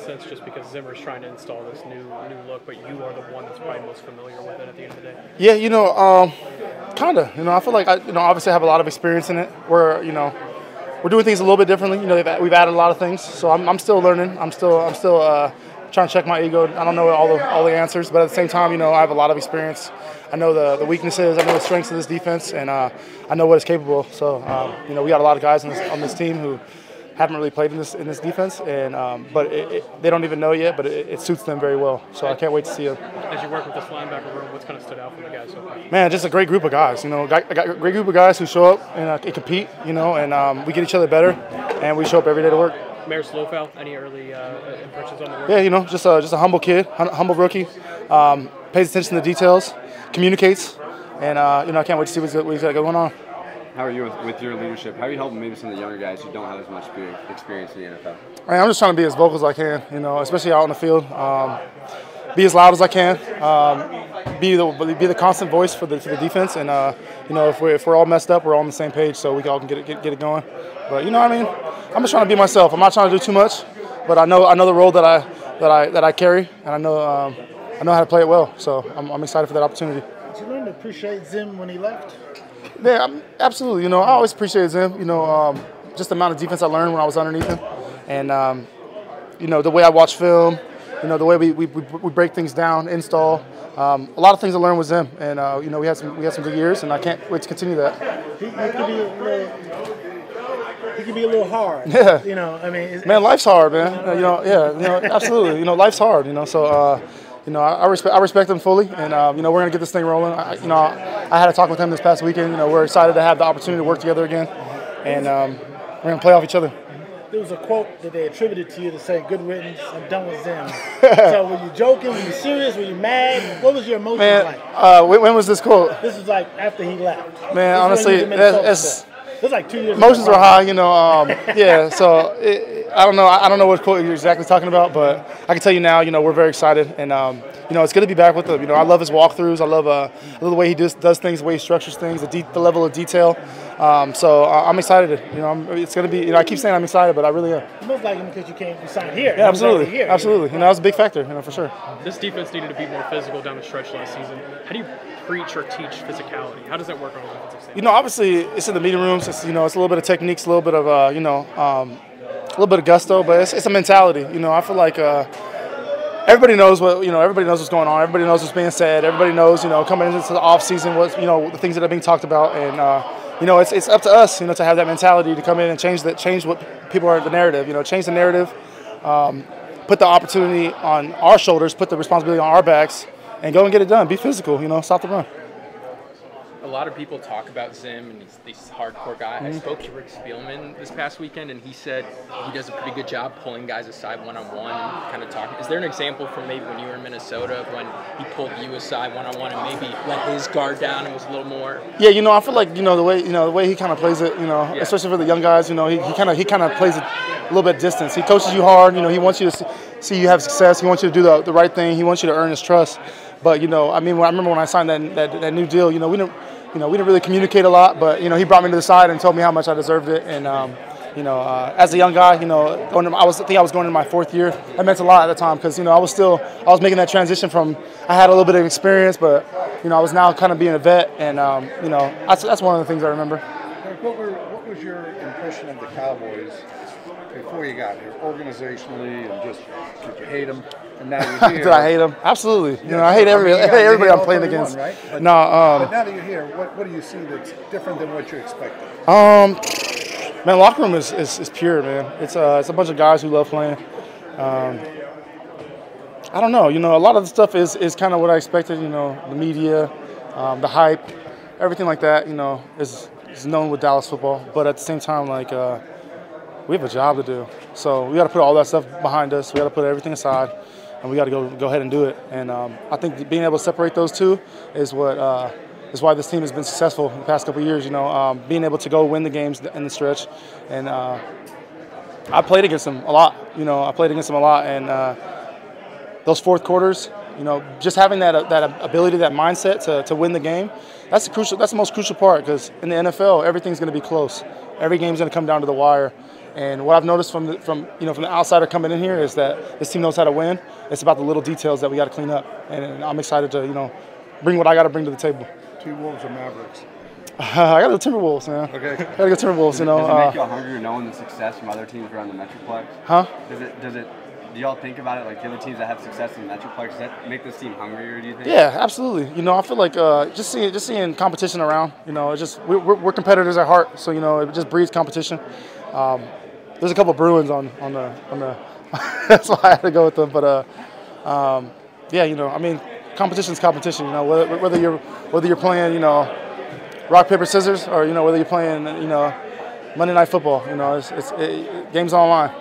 sense just because Zimmer's trying to install this new look, but you are the one that's probably most familiar with it at the end of the day? Yeah, kind of. I feel like obviously I have a lot of experience in it. We're doing things a little bit differently. We've added a lot of things, so I'm still learning. I'm still trying to check my ego. I don't know all the answers, but at the same time, I have a lot of experience. I know the weaknesses, I know the strengths of this defense, and I know what it's capable of. So, we got a lot of guys on this team who haven't really played in this defense, and but they don't even know yet, but it suits them very well. So I can't wait to see them. As you work with this linebacker room, what's kind of stood out from the guys so far? Man, just a great group of guys. I got a great group of guys who show up and compete. And we get each other better, and we show up every day to work. Mayor Slofeld, any early impressions on the work? Yeah, just a humble kid, humble rookie, pays attention to the details, communicates, and I can't wait to see what he's got going on. How are you with your leadership? How are you helping maybe some of the younger guys who don't have as much experience in the NFL? I'm just trying to be as vocal as I can, especially out on the field. Be as loud as I can. Be the constant voice for the defense, and if we're all messed up, we're all on the same page, so we all can get it going. But I'm just trying to be myself. I'm not trying to do too much, but I know the role that I carry, and I know how to play it well. So I'm excited for that opportunity. Did you learn to appreciate Zim when he left? Yeah, absolutely. I always appreciate Zim. Just the amount of defense I learned when I was underneath him, and the way I watch film. The way we break things down, install. A lot of things I learned with Zim, and we had some good years, and I can't wait to continue that. He can be a little hard. Yeah. Man, life's hard, man. Absolutely. Life's hard. So I respect him fully, and we're gonna get this thing rolling. I had a talk with him this past weekend. We're excited to have the opportunity to work together again, and we're gonna play off each other. There was a quote that they attributed to you to say, "Good riddance, I'm done with Zim." So were you joking? Were you serious? Were you mad? What was your emotions like? When was this quote? This was like after he left. Man, honestly, it was like 2 years. Emotions were high, yeah. So I don't know. I don't know what quote you're exactly talking about, but I can tell you now. We're very excited, and it's good to be back with him. I love his walkthroughs. I love the way he does things, the way he structures things, the level of detail. So I'm excited. It's going to be. I keep saying I'm excited, but I really am. You most like him because you signed here. Yeah, absolutely, absolutely. That was a big factor, for sure. This defense needed to be more physical down the stretch last season. How do you preach or teach physicality? How does that work on a defensive standpoint? Obviously it's in the meeting rooms. It's it's a little bit of techniques, a little bit of a little bit of gusto, but it's a mentality. I feel like. Everybody knows everybody knows what's going on. Everybody knows what's being said. Everybody knows, coming into the off season, the things that are being talked about, and it's up to us, to have that mentality to come in and change what people are the narrative. Change the narrative, put the opportunity on our shoulders, put the responsibility on our backs, and go and get it done. Be physical, stop the run. A lot of people talk about Zim and he's this hardcore guy. I spoke to Rick Spielman this past weekend, and he said he does a pretty good job pulling guys aside one-on-one and kind of talking. Is there an example from maybe when you were in Minnesota of when he pulled you aside one-on-one and maybe let his guard down and was a little more? Yeah, I feel like the way he kind of plays it, especially for the young guys, he kind of plays it a little bit distance. He coaches you hard. He wants you to see you have success. He wants you to do the right thing. He wants you to earn his trust. But I remember when I signed that new deal, we didn't really communicate a lot, but he brought me to the side and told me how much I deserved it. And as a young guy, I think I was going into my 4th year. That meant a lot at the time because I was making that transition from I had a little bit of experience, but I was now kind of being a vet, and that's one of the things I remember. What was your impression of the Cowboys before you got here, organizationally, and just did you hate them? And now you're here. Did I hate them? Absolutely. I hate everybody I'm playing against. Right? But, no. But now that you're here, what do you see that's different than what you expected? Man, locker room is pure, man. It's a bunch of guys who love playing. I don't know. A lot of the stuff is kind of what I expected. The media, the hype, everything like that. Is known with Dallas football. But at the same time, we have a job to do. So we got to put all that stuff behind us. We got to put everything aside, and we got to go ahead and do it. And I think being able to separate those two is what is why this team has been successful in the past couple of years. Being able to go win the games in the stretch, and I played against them a lot. And those fourth quarters, just having that ability, that mindset to win the game, that's the most crucial part, because in the NFL everything's going to be close. Every game's going to come down to the wire. And what I've noticed from the outsider coming in here is that this team knows how to win. It's about the little details that we got to clean up, and I'm excited to bring what I got to bring to the table. T-Wolves or Mavericks? I got to go Timberwolves, man. Okay. I got to go Timberwolves. Does it make y'all hungrier knowing the success from other teams around the Metroplex? Huh? Do y'all think about it like the other teams that have success in the Metroplex? Does that make this team hungrier? Do you think? Yeah, absolutely. I feel like just seeing competition around. We're competitors at heart, so it just breeds competition. There's a couple Bruins on the that's why I had to go with them. But competition's competition. Whether you're playing rock paper scissors or whether you're playing Monday Night Football. It's game's online.